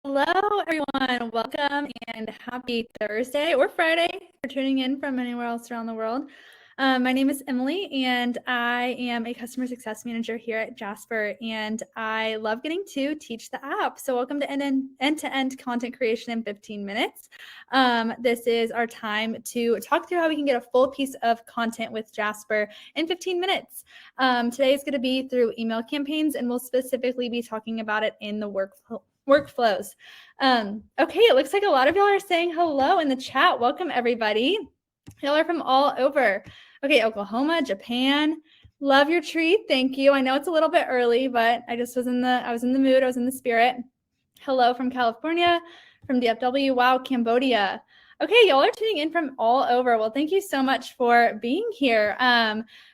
Hello, everyone. Welcome and happy Thursday or Friday for tuning in from anywhere else around the world. My name is Emily, and I am a customer success manager here at Jasper, and I love getting to teach the app. So welcome to end-to-end content creation in 15 minutes. This is our time to talk through how we can get a full piece of content with Jasper in 15 minutes. Today is going to be through email campaigns, and we'll specifically be talking about it in the workflows. Okay, it looks like a lot of y'all are saying hello in the chat. Welcome, everybody. Y'all are from all over. Okay, Oklahoma, Japan. Love your treat. Thank you. I know it's a little bit early, but I was in the mood. I was in the spirit. Hello from California, from DFW. Wow, Cambodia. Okay, y'all are tuning in from all over. Well, thank you so much for being here.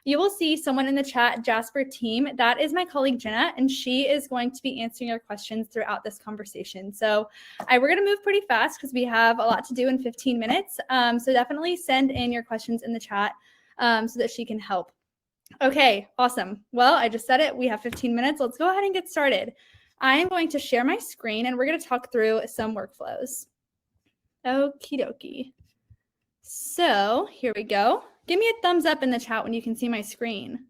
You will see someone in the chat, Jasper team. That is my colleague, Jenna, and she is going to be answering your questions throughout this conversation. So we're going to move pretty fast because we have a lot to do in 15 minutes. So definitely send in your questions in the chat so that she can help. Okay, awesome. Well, I just said it. We have 15 minutes. Let's go ahead and get started. I am going to share my screen and we're going to talk through some workflows. Okie dokie. So here we go. Give me a thumbs up in the chat when you can see my screen.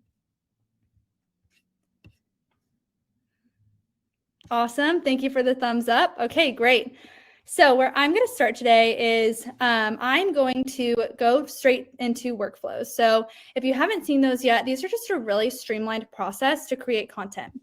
Awesome. Thank you for the thumbs up. Okay, great. So where I'm going to start today is I'm going to go straight into workflows. So if you haven't seen those yet, these are just a really streamlined process to create content.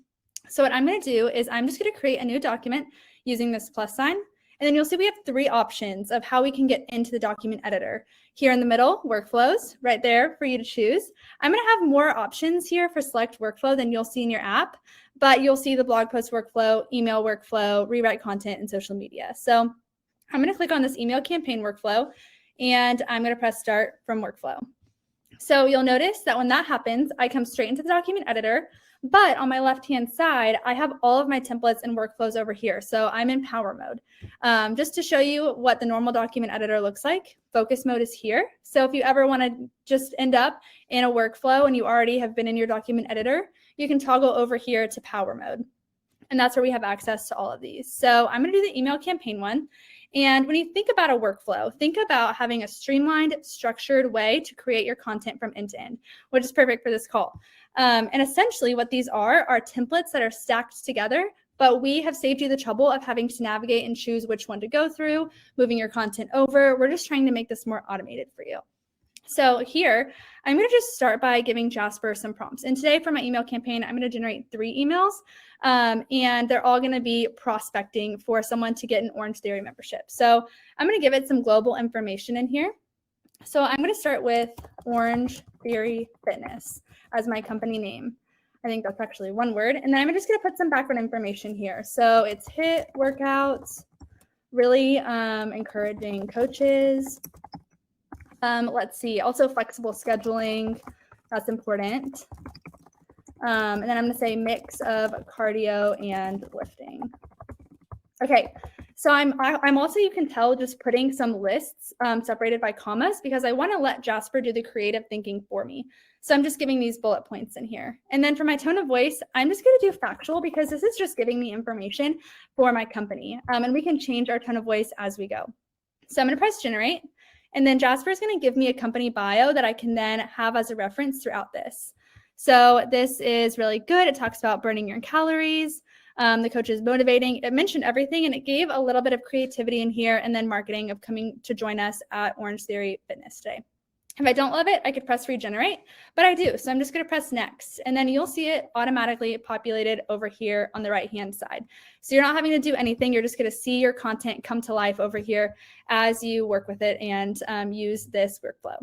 So what I'm going to do is I'm just going to create a new document using this plus sign. And then you'll see we have three options of how we can get into the document editor. Here in the middle, workflows, right there for you to choose. I'm going to have more options here for select workflow than you'll see in your app, but you'll see the blog post workflow, email workflow, rewrite content, and social media. So I'm going to click on this email campaign workflow, and I'm going to press start from workflow. So you'll notice that when that happens, I come straight into the document editor, but on my left-hand side, I have all of my templates and workflows over here. So I'm in power mode. Just to show you what the normal document editor looks like, focus mode is here. So if you ever want to just end up in a workflow and you already have been in your document editor, you can toggle over here to power mode. And that's where we have access to all of these. So I'm going to do the email campaign one. And when you think about a workflow, think about having a streamlined, structured way to create your content from end to end, which is perfect for this call. And essentially what these are templates that are stacked together, but we have saved you the trouble of having to navigate and choose which one to go through, moving your content over. We're just trying to make this more automated for you. So here, I'm going to just start by giving Jasper some prompts. And today for my email campaign, I'm going to generate 3 emails, and they're all going to be prospecting for someone to get an Orange Theory membership. So I'm going to give it some global information in here. So I'm going to start with Orange Theory Fitness as my company name. I think that's actually one word. And then I'm just going to put some background information here. So it's HIIT workouts, really encouraging coaches. Let's see, also flexible scheduling, that's important. And then I'm going to say mix of cardio and lifting. Okay, so I'm also, you can tell, just putting some lists separated by commas because I want to let Jasper do the creative thinking for me. So I'm just giving these bullet points in here. And then for my tone of voice, I'm just going to do factual because this is just giving me information for my company. And we can change our tone of voice as we go. So I'm going to press generate. And then Jasper is going to give me a company bio that I can then have as a reference throughout this. So this is really good. It talks about burning your calories. The coach is motivating. It mentioned everything, and it gave a little bit of creativity in here and then marketing of coming to join us at Orange Theory Fitness today. If I don't love it, I could press regenerate, but I do. So I'm just going to press next, and then you'll see it automatically populated over here on the right-hand side. So you're not having to do anything. You're just going to see your content come to life over here as you work with it and use this workflow.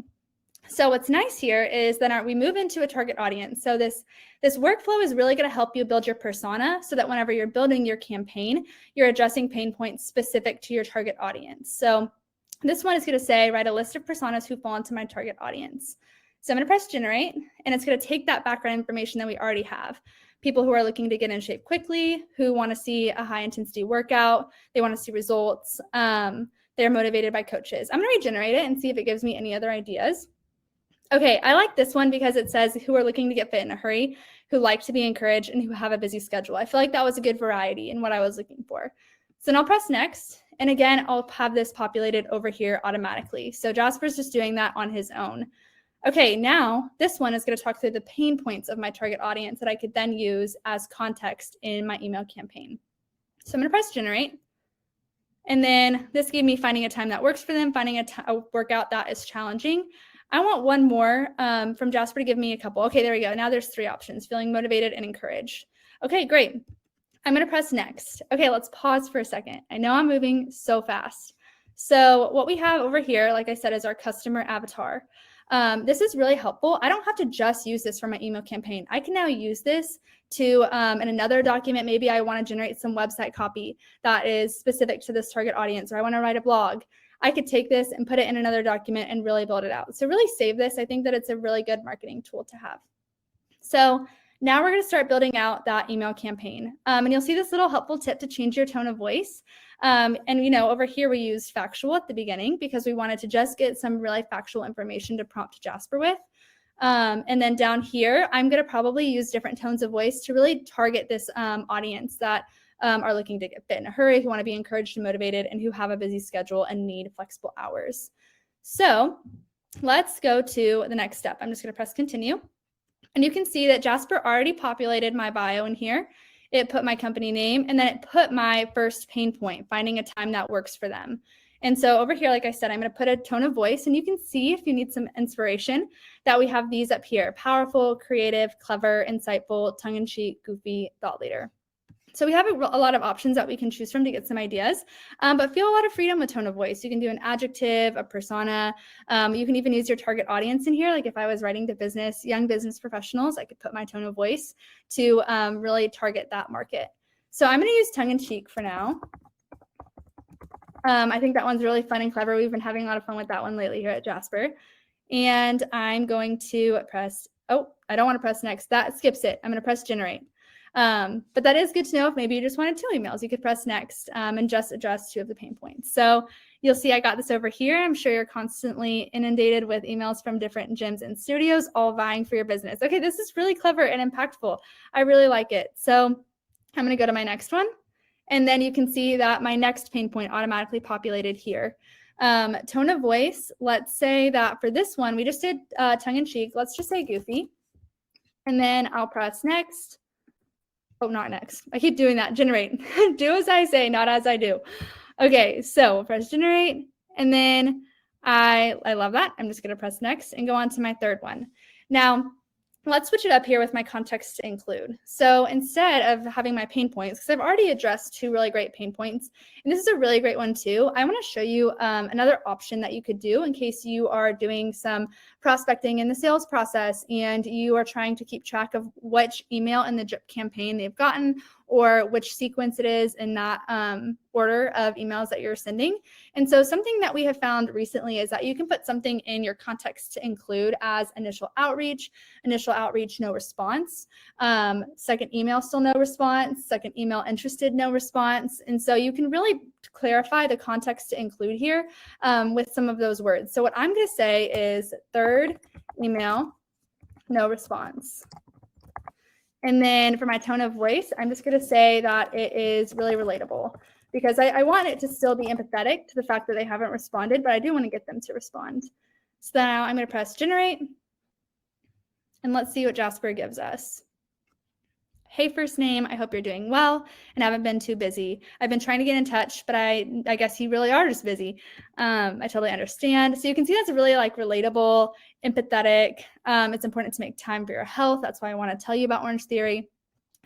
So what's nice here is that we move into a target audience. So this workflow is really going to help you build your persona so that whenever you're building your campaign, you're addressing pain points specific to your target audience. So this one is going to say, write a list of personas who fall into my target audience. So I'm going to press generate, and it's going to take that background information that we already have. People who are looking to get in shape quickly, who want to see a high intensity workout, they want to see results, they're motivated by coaches. I'm going to regenerate it and see if it gives me any other ideas. Okay, I like this one because it says who are looking to get fit in a hurry, who like to be encouraged, and who have a busy schedule. I feel like that was a good variety in what I was looking for. So then I'll press next. And again, I'll have this populated over here automatically. So Jasper's just doing that on his own. Okay, now this one is going to talk through the pain points of my target audience that I could then use as context in my email campaign. So I'm going to press generate. And then this gave me finding a time that works for them, finding a workout that is challenging. I want one more from Jasper to give me a couple. Okay, there we go. Now there's 3 options: feeling motivated and encouraged. Okay, great. I'm going to press next. Okay, let's pause for a second. I know I'm moving so fast. So what we have over here, like I said, is our customer avatar. This is really helpful. I don't have to just use this for my email campaign. I can now use this to in another document. Maybe I want to generate some website copy that is specific to this target audience, or I want to write a blog. I could take this and put it in another document and really build it out. So really save this. I think that it's a really good marketing tool to have. So now we're going to start building out that email campaign. And you'll see this little helpful tip to change your tone of voice. And over here we used factual at the beginning because we wanted to just get some really factual information to prompt Jasper with. And then down here, I'm going to probably use different tones of voice to really target this audience that are looking to get fit in a hurry, who want to be encouraged and motivated, and who have a busy schedule and need flexible hours. So let's go to the next step. I'm just going to press continue. And you can see that Jasper already populated my bio in here. It put my company name, and then it put my first pain point, finding a time that works for them. And so over here, like I said, I'm going to put a tone of voice, and you can see, if you need some inspiration, that we have these up here: powerful, creative, clever, insightful, tongue-in-cheek, goofy, thought leader. So we have a lot of options that we can choose from to get some ideas, but feel a lot of freedom with tone of voice. You can do an adjective, a persona. You can even use your target audience in here. Like if I was writing to young business professionals, I could put my tone of voice to really target that market. So I'm going to use tongue-in-cheek for now. I think that one's really fun and clever. We've been having a lot of fun with that one lately here at Jasper. And I'm going to press, I don't want to press next. That skips it. I'm going to press generate. But that is good to know if maybe you just wanted 2 emails. You could press next and just address 2 of the pain points. So you'll see I got this over here. I'm sure you're constantly inundated with emails from different gyms and studios, all vying for your business. Okay, this is really clever and impactful. I really like it. So I'm going to go to my next one. And then you can see that my next pain point automatically populated here. Tone of voice, let's say that for this one, we just did tongue-in-cheek. Let's just say goofy. And then I'll press next. Oh, not next. I keep doing that. Generate. Do as I say, not as I do. Okay, so we'll press generate. And then I love that. I'm just going to press next and go on to my third one. Now, let's switch it up here with my context to include. So instead of having my pain points, because I've already addressed 2 really great pain points, and this is a really great one too, I want to show you another option that you could do in case you are doing some prospecting in the sales process and you are trying to keep track of which email in the campaign they've gotten, or which sequence it is in that order of emails that you're sending. And so something that we have found recently is that you can put something in your context to include as initial outreach, no response, second email, still no response, second email interested, no response. And so you can really clarify the context to include here with some of those words. So what I'm going to say is third email, no response. And then for my tone of voice, I'm just going to say that it is really relatable, because I want it to still be empathetic to the fact that they haven't responded, but I do want to get them to respond. So now I'm going to press generate, and let's see what Jasper gives us. Hey, first name, I hope you're doing well and haven't been too busy. I've been trying to get in touch, but I guess you really are just busy. I totally understand. So you can see that's really relatable, empathetic. It's important to make time for your health. That's why I want to tell you about Orange Theory.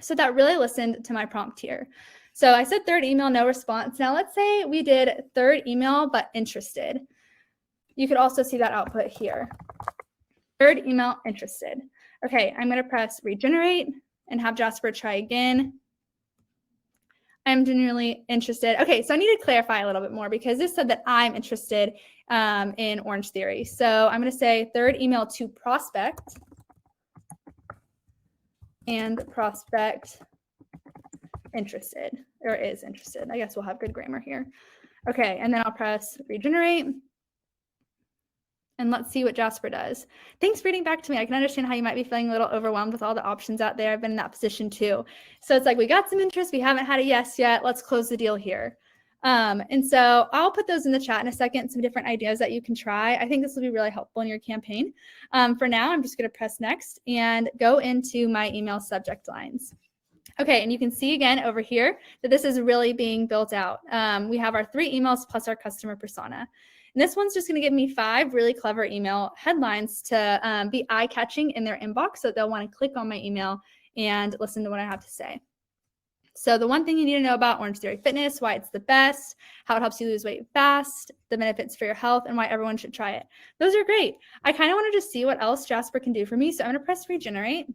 So that really listened to my prompt here. So I said third email, no response. Now let's say we did third email, but interested. You could also see that output here. Third email, interested. Okay, I'm going to press regenerate and have Jasper try again. I'm genuinely interested. Okay, so I need to clarify a little bit more, because this said that I'm interested in Orange Theory. So I'm going to say third email to prospect, and prospect interested, or is interested. I guess we'll have good grammar here. Okay, and then I'll press regenerate. And let's see what Jasper does. Thanks for reading back to me. I can understand how you might be feeling a little overwhelmed with all the options out there. I've been in that position too. So it's like, we got some interest. We haven't had a yes yet. Let's close the deal here. And so I'll put those in the chat in a second, some different ideas that you can try. I think this will be really helpful in your campaign. For now, I'm just going to press next and go into my email subject lines. Okay, and you can see again over here that this is really being built out. We have our 3 emails plus our customer persona. And this one's just going to give me 5 really clever email headlines to be eye-catching in their inbox so that they'll want to click on my email and listen to what I have to say. So the one thing you need to know about Orange Theory Fitness, why it's the best, how it helps you lose weight fast, the benefits for your health, and why everyone should try it. Those are great. I kind of want to just see what else Jasper can do for me. So I'm going to press regenerate.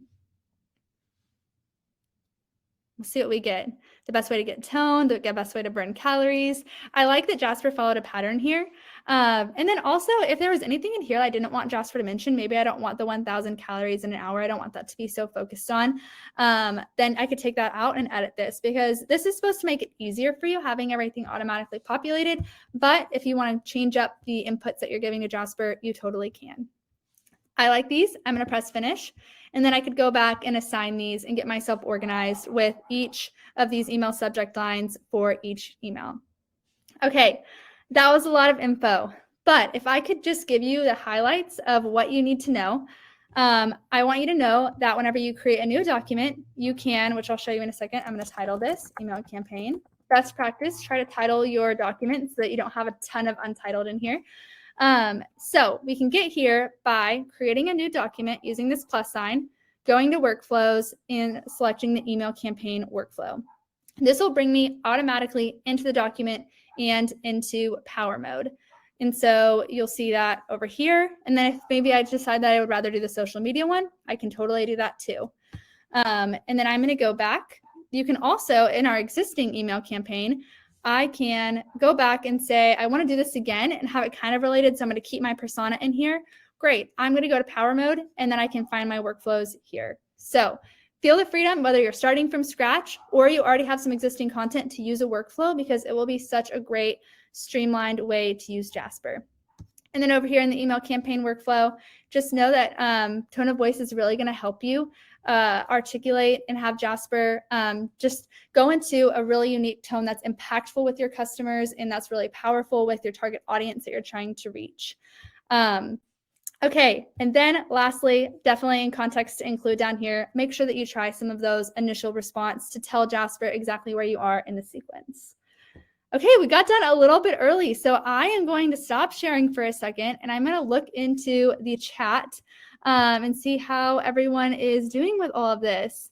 We'll see what we get. The best way to get toned, the best way to burn calories. I like that Jasper followed a pattern here. And then also, if there was anything in here that I didn't want Jasper to mention, maybe I don't want the 1,000 calories in an hour. I don't want that to be so focused on. Then I could take that out and edit this, because this is supposed to make it easier for you, having everything automatically populated. But if you want to change up the inputs that you're giving to Jasper, you totally can. I like these. I'm going to press finish. And then I could go back and assign these and get myself organized with each of these email subject lines for each email. Okay, that was a lot of info. But if I could just give you the highlights of what you need to know, I want you to know that whenever you create a new document, you can, which I'll show you in a second, I'm going to title this email campaign. Best practice, try to title your document so that you don't have a ton of untitled in here. So we can get here by creating a new document using this plus sign, going to workflows, and selecting the email campaign workflow. This will bring me automatically into the document and into power mode. And so you'll see that over here. And then if maybe I decide that I would rather do the social media one, I can totally do that too. And then I'm going to go back. You can also, in our existing email campaign, I can go back and say, I want to do this again and have it kind of related. So I'm going to keep my persona in here. Great. I'm going to go to power mode, and then I can find my workflows here. So feel the freedom, whether you're starting from scratch or you already have some existing content, to use a workflow, because it will be such a great streamlined way to use Jasper. And then over here in the email campaign workflow, just know that tone of voice is really going to help you articulate and have Jasper just go into a really unique tone that's impactful with your customers and that's really powerful with your target audience that you're trying to reach. Okay, and then lastly, definitely in context to include down here, make sure that you try some of those initial response to tell Jasper exactly where you are in the sequence. Okay, we got done a little bit early, so I am going to stop sharing for a second, and I'm going to look into the chat and see how everyone is doing with all of this.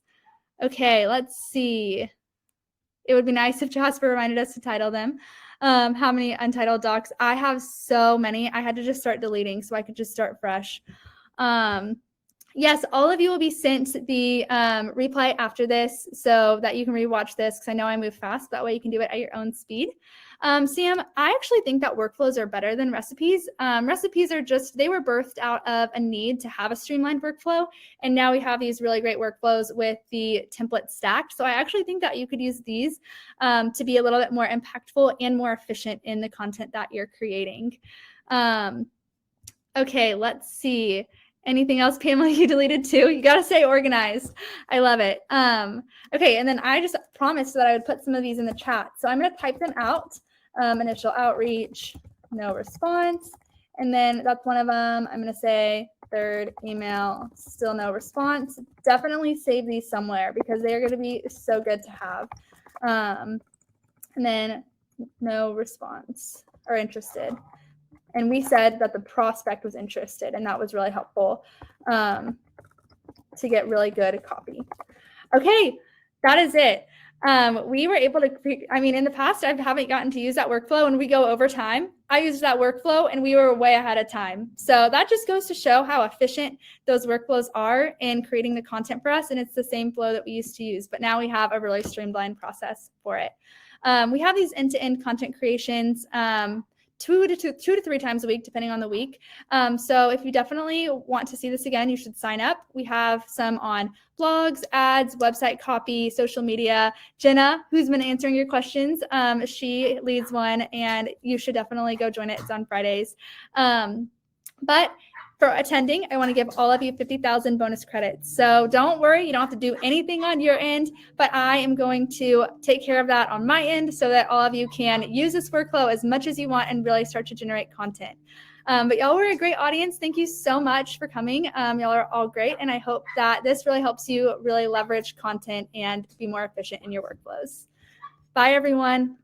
Okay, let's see. It would be nice if Jasper reminded us to title them. How many untitled docs? I have so many. I had to just start deleting so I could just start fresh. Yes, all of you will be sent the replay after this so that you can rewatch this, because I know I move fast. That way you can do it at your own speed. Sam, I actually think that workflows are better than recipes. Recipes are just, they were birthed out of a need to have a streamlined workflow. And now we have these really great workflows with the template stacked. So I actually think that you could use these to be a little bit more impactful and more efficient in the content that you're creating. Okay, let's see. Anything else, Pamela, you deleted too? You got to stay organized. I love it. Okay, and then I just promised that I would put some of these in the chat. So I'm going to type them out. Initial outreach, no response. And then that's one of them. I'm going to say third email, still no response. Definitely save these somewhere because they are going to be so good to have. And then no response or interested. And we said that the prospect was interested, and that was really helpful to get really good copy. Okay, that is it. We were able to, in the past, I haven't gotten to use that workflow, and we go over time. I used that workflow, and we were way ahead of time. So that just goes to show how efficient those workflows are in creating the content for us, and it's the same flow that we used to use, but now we have a really streamlined process for it. We have these end-to-end content creations, 2 to 3 times a week, depending on the week. So if you definitely want to see this again, you should sign up. We have some on blogs, ads, website copy, social media. Jenna, who's been answering your questions, she leads one, and you should definitely go join it. It's on Fridays. But For attending, I want to give all of you 50,000 bonus credits. So don't worry, you don't have to do anything on your end, but I am going to take care of that on my end so that all of you can use this workflow as much as you want and really start to generate content. But y'all were a great audience. Thank you so much for coming. Y'all are all great. And I hope that this really helps you really leverage content and be more efficient in your workflows. Bye, everyone.